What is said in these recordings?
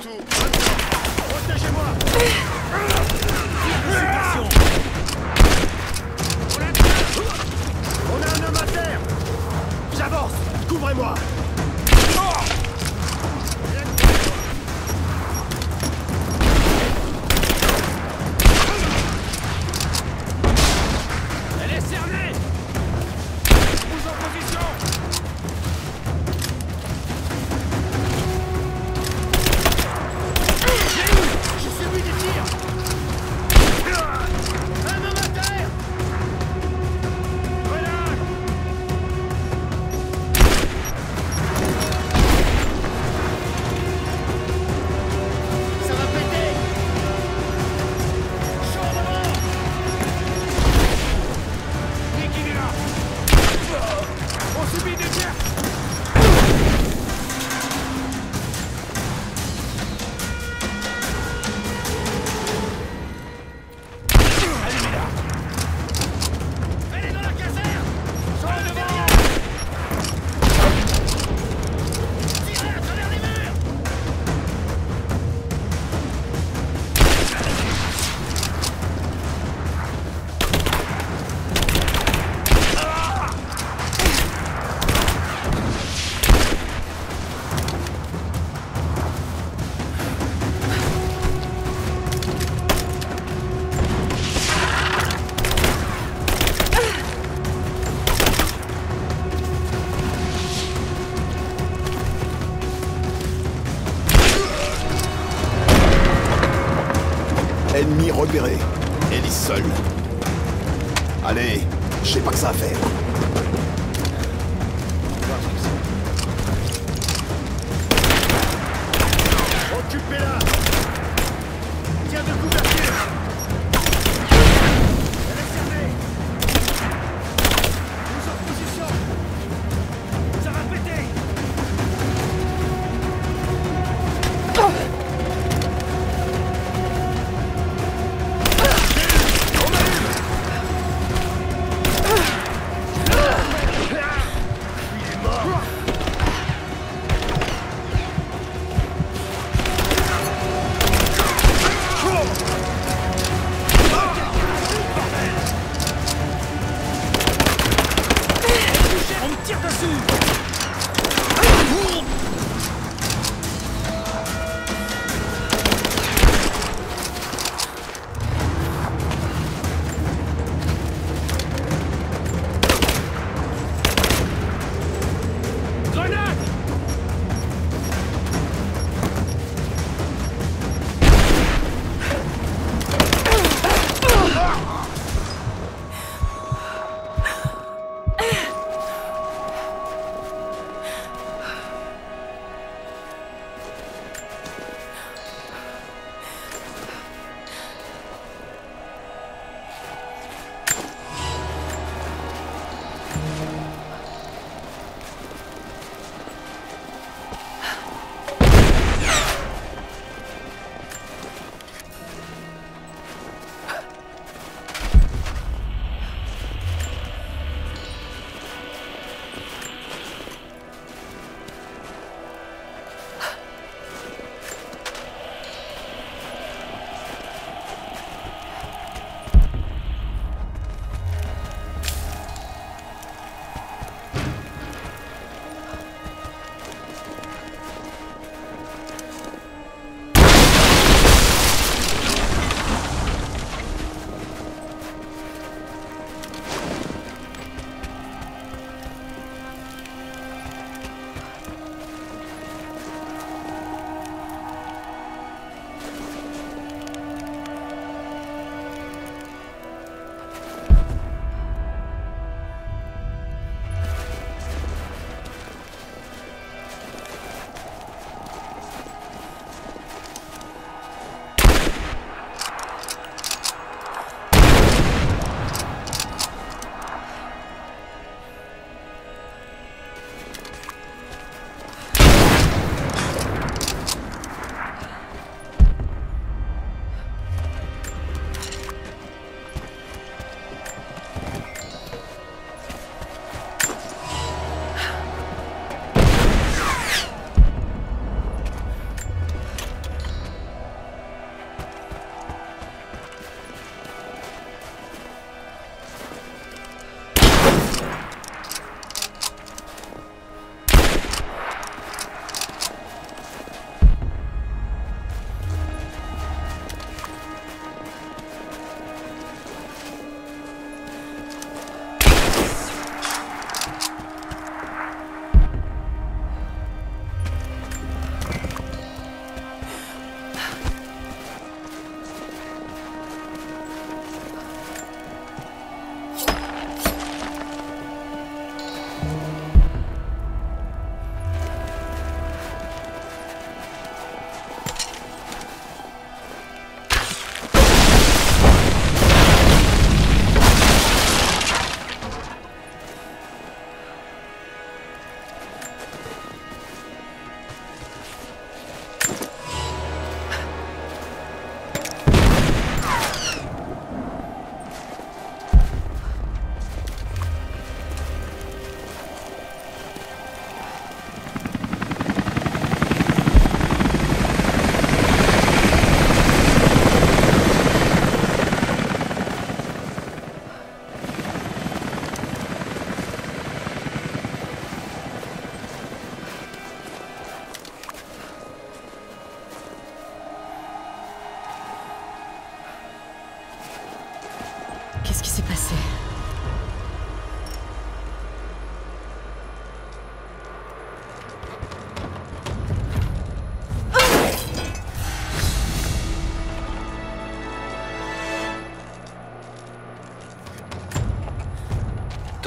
tout. Protégez-moi. On a un homme à terre. J'avance. Couvrez-moi. Elle est cernée. Bouge en position. J'ai subi des tirs. Un homme à terre. Grenade. Ça va péter. Chaud devant. Nick, il est là. On subit des tirs. Allumez-la. Elle est dans la caserne. Chaud devant. Tirez à travers les murs. Ennemi repéré. Ellie seule. Allez, je sais pas que ça à faire. Occupez-la. Tiens de couverture. Elle est cernée. Nous en position. Ça va péter.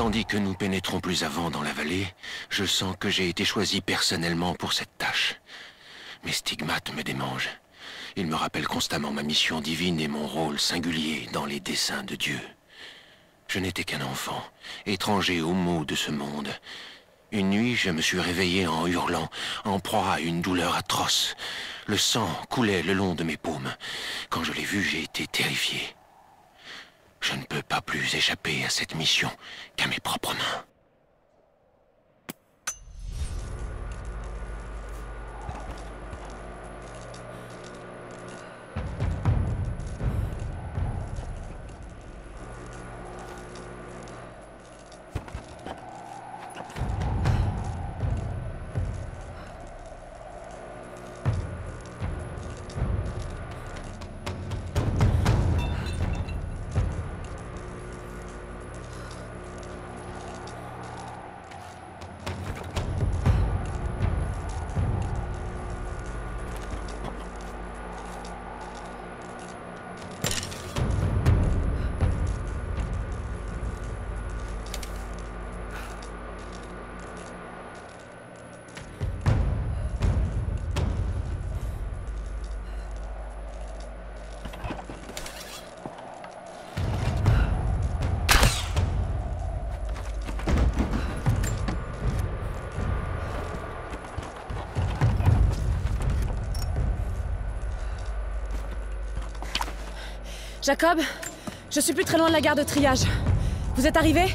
Tandis que nous pénétrons plus avant dans la vallée, je sens que j'ai été choisi personnellement pour cette tâche. Mes stigmates me démangent. Ils me rappellent constamment ma mission divine et mon rôle singulier dans les desseins de Dieu. Je n'étais qu'un enfant, étranger aux maux de ce monde. Une nuit, je me suis réveillé en hurlant, en proie à une douleur atroce. Le sang coulait le long de mes paumes. Quand je l'ai vu, j'ai été terrifié. Je ne peux pas plus échapper à cette mission qu'à mes propres mains. Jacob, je suis plus très loin de la gare de triage. Vous êtes arrivé?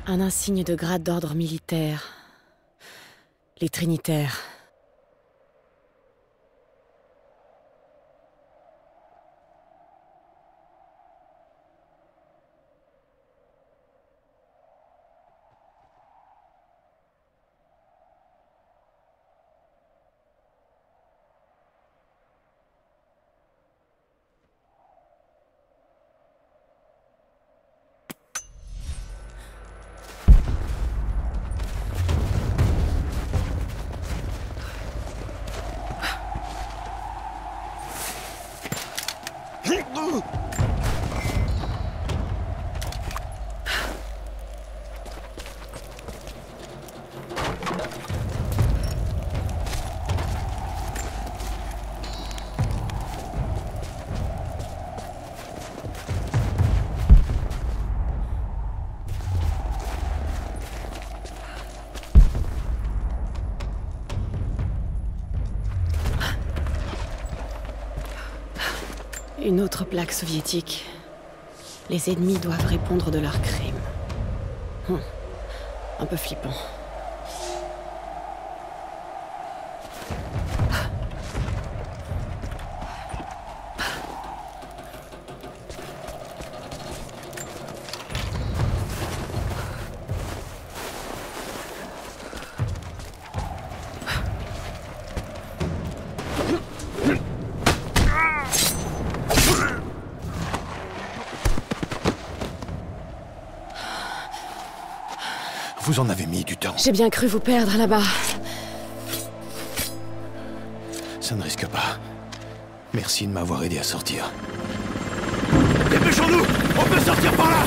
Un insigne de grade d'ordre militaire. Les Trinitaires. Une autre plaque soviétique. Les ennemis doivent répondre de leurs crimes. Un peu flippant. Vous en avez mis du temps. J'ai bien cru vous perdre là-bas. Ça ne risque pas. Merci de m'avoir aidé à sortir. Dépêchons-nous! On peut sortir par là!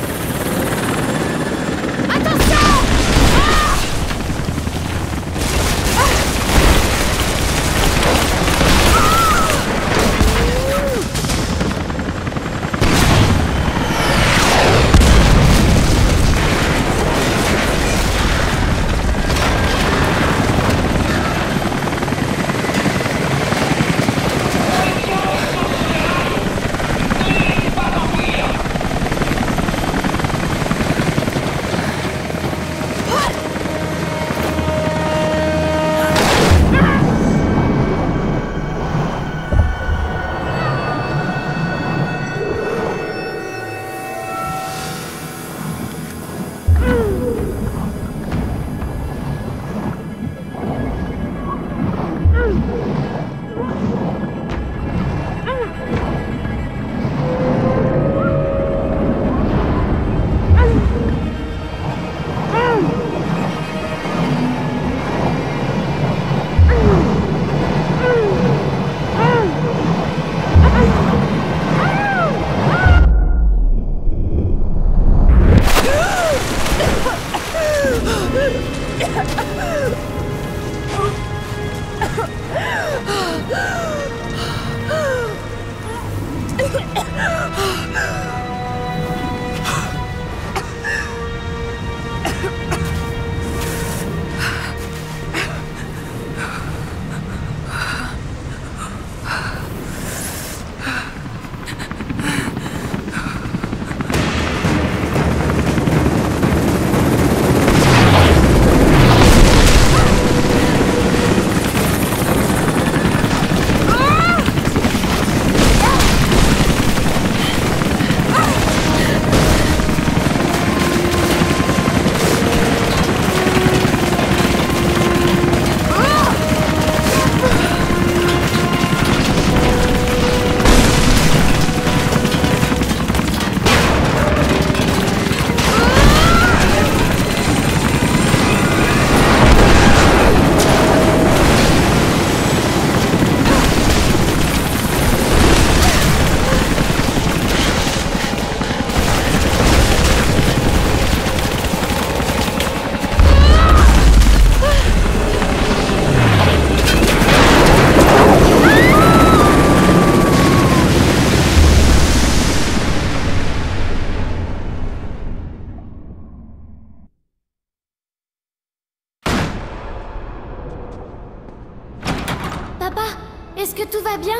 Est-ce que tout va bien?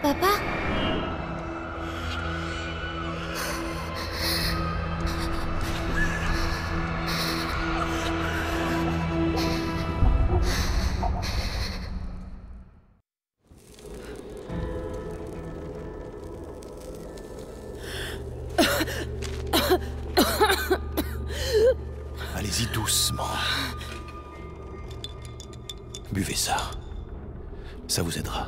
Papa? Allez-y doucement. Buvez ça. Ça vous aidera.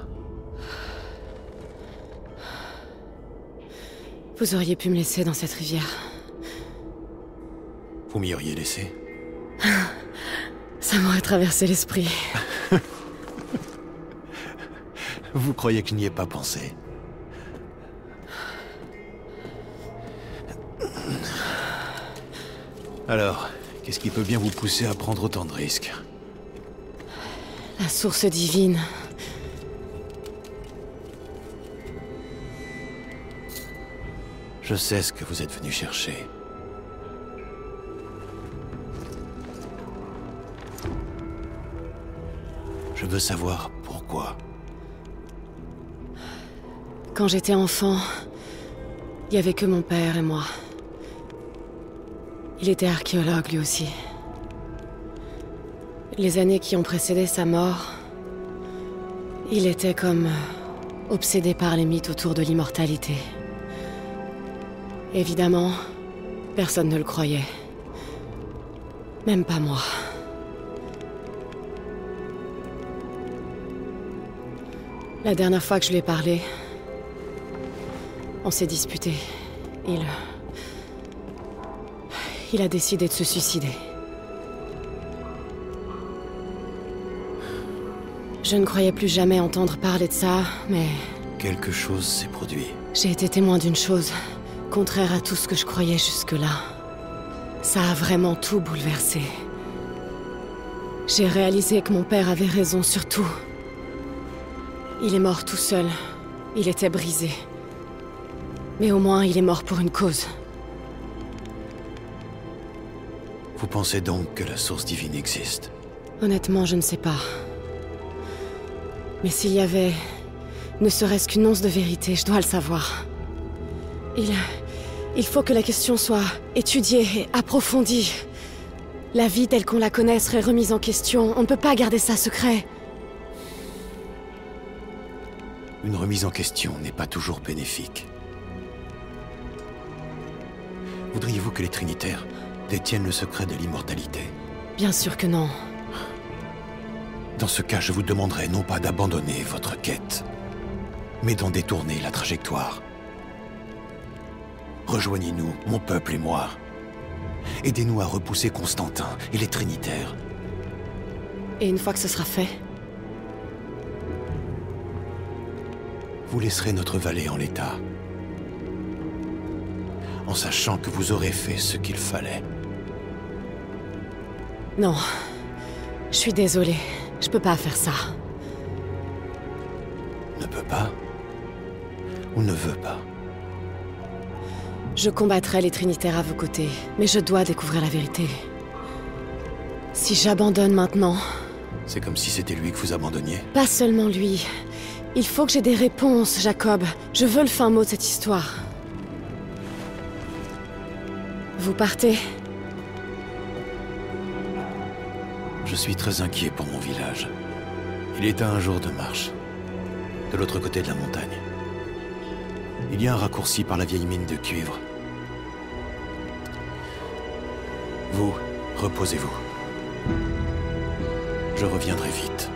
Vous auriez pu me laisser dans cette rivière. Vous m'y auriez laissé? Ça m'aurait traversé l'esprit. Vous croyez que je n'y ai pas pensé? Alors, qu'est-ce qui peut bien vous pousser à prendre autant de risques? La source divine. Je sais ce que vous êtes venu chercher. Je veux savoir pourquoi. Quand j'étais enfant, il n'y avait que mon père et moi. Il était archéologue lui aussi. Les années qui ont précédé sa mort, il était comme obsédé par les mythes autour de l'immortalité. Évidemment, personne ne le croyait. Même pas moi. La dernière fois que je lui ai parlé, on s'est disputé. Il a décidé de se suicider. Je ne croyais plus jamais entendre parler de ça, mais... Quelque chose s'est produit. J'ai été témoin d'une chose, contraire à tout ce que je croyais jusque-là. Ça a vraiment tout bouleversé. J'ai réalisé que mon père avait raison sur tout. Il est mort tout seul. Il était brisé. Mais au moins, il est mort pour une cause. Vous pensez donc que la source divine existe? Honnêtement, je ne sais pas. Mais s'il y avait... ne serait-ce qu'une once de vérité, je dois le savoir. Il faut que la question soit étudiée et approfondie. La vie telle qu'on la connaît serait remise en question. On ne peut pas garder ça secret. Une remise en question n'est pas toujours bénéfique. Voudriez-vous que les Trinitaires détiennent le secret de l'immortalité? Bien sûr que non. Dans ce cas, je vous demanderai non pas d'abandonner votre quête, mais d'en détourner la trajectoire. Rejoignez-nous, mon peuple et moi. Aidez-nous à repousser Constantin et les Trinitaires. Et une fois que ce sera fait, vous laisserez notre vallée en l'état, en sachant que vous aurez fait ce qu'il fallait. non. Je suis désolée. Je peux pas faire ça. Ne peut pas ou ne veut pas? Je combattrai les Trinitaires à vos côtés, mais je dois découvrir la vérité. Si j'abandonne maintenant... C'est comme si c'était lui que vous abandonniez? Pas seulement lui. Il faut que j'ai des réponses, Jacob. Je veux le fin mot de cette histoire. Vous partez? Je suis très inquiet pour mon village. Il est à un jour de marche, de l'autre côté de la montagne. Il y a un raccourci par la vieille mine de cuivre. Vous, reposez-vous. Je reviendrai vite.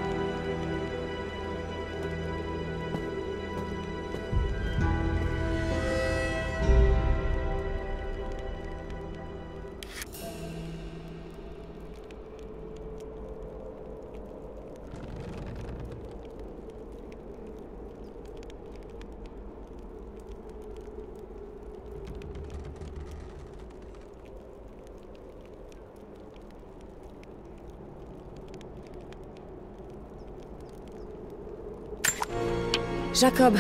Jacob,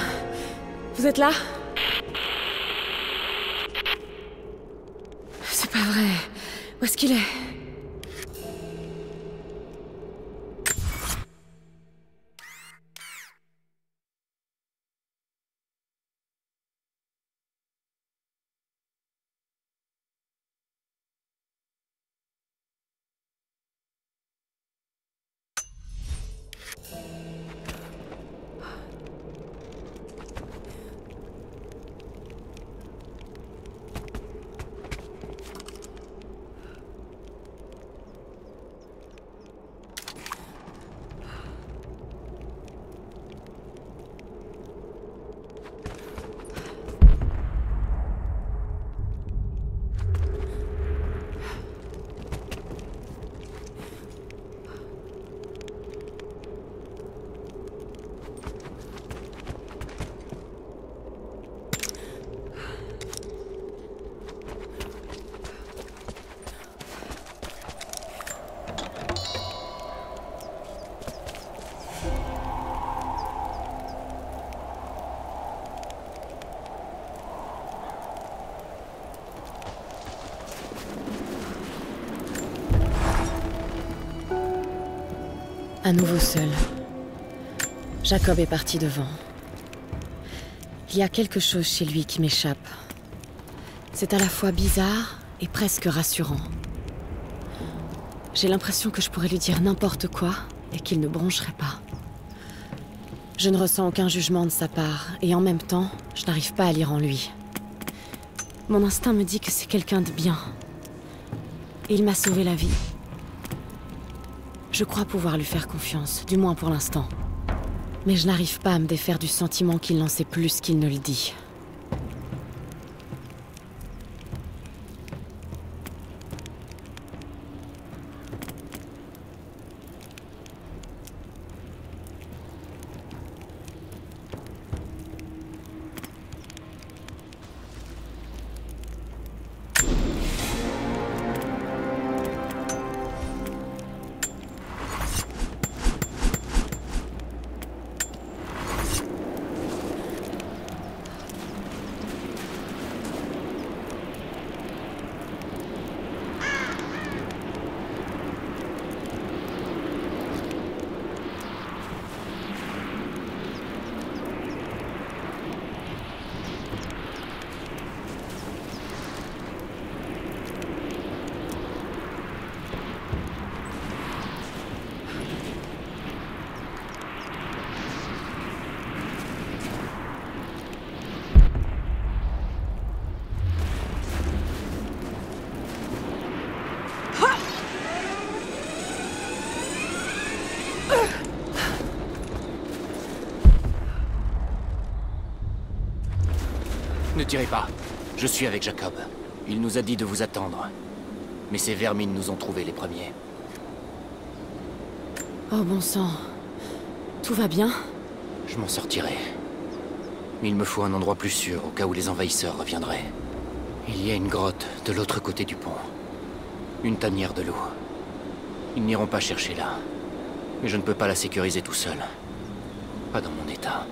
vous êtes là? C'est pas vrai. Où est-ce qu'il est? À nouveau seul. Jacob est parti devant. Il y a quelque chose chez lui qui m'échappe. C'est à la fois bizarre et presque rassurant. J'ai l'impression que je pourrais lui dire n'importe quoi et qu'il ne broncherait pas. Je ne ressens aucun jugement de sa part et en même temps, je n'arrive pas à lire en lui. Mon instinct me dit que c'est quelqu'un de bien. Et il m'a sauvé la vie. Je crois pouvoir lui faire confiance, du moins pour l'instant. Mais je n'arrive pas à me défaire du sentiment qu'il n'en sait plus qu'il ne le dit. Ne tirez pas. Je suis avec Jacob. Il nous a dit de vous attendre. Mais ces vermines nous ont trouvés les premiers. Oh bon sang. Tout va bien? Je m'en sortirai. Mais il me faut un endroit plus sûr au cas où les envahisseurs reviendraient. Il y a une grotte de l'autre côté du pont. Une tanière de l'eau. Ils n'iront pas chercher là. Mais je ne peux pas la sécuriser tout seul. Pas dans mon état.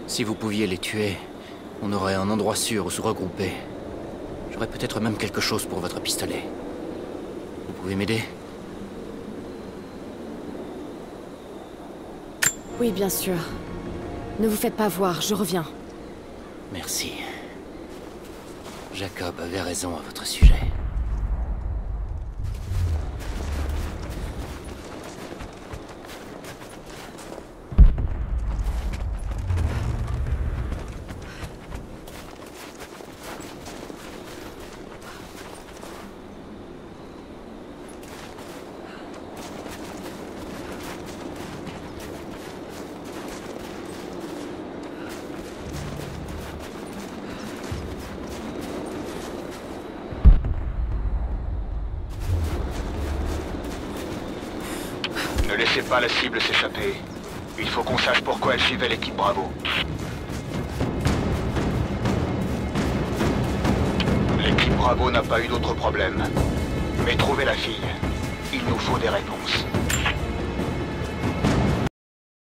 Si vous pouviez les tuer, on aurait un endroit sûr où se regrouper. J'aurais peut-être même quelque chose pour votre pistolet. Vous pouvez m'aider? Oui, bien sûr. Ne vous faites pas voir, je reviens. Merci. Jacob avait raison à votre sujet. Ne laissez pas la cible s'échapper. Il faut qu'on sache pourquoi elle suivait l'équipe Bravo. L'équipe Bravo n'a pas eu d'autre problème. Mais trouvez la fille. Il nous faut des réponses.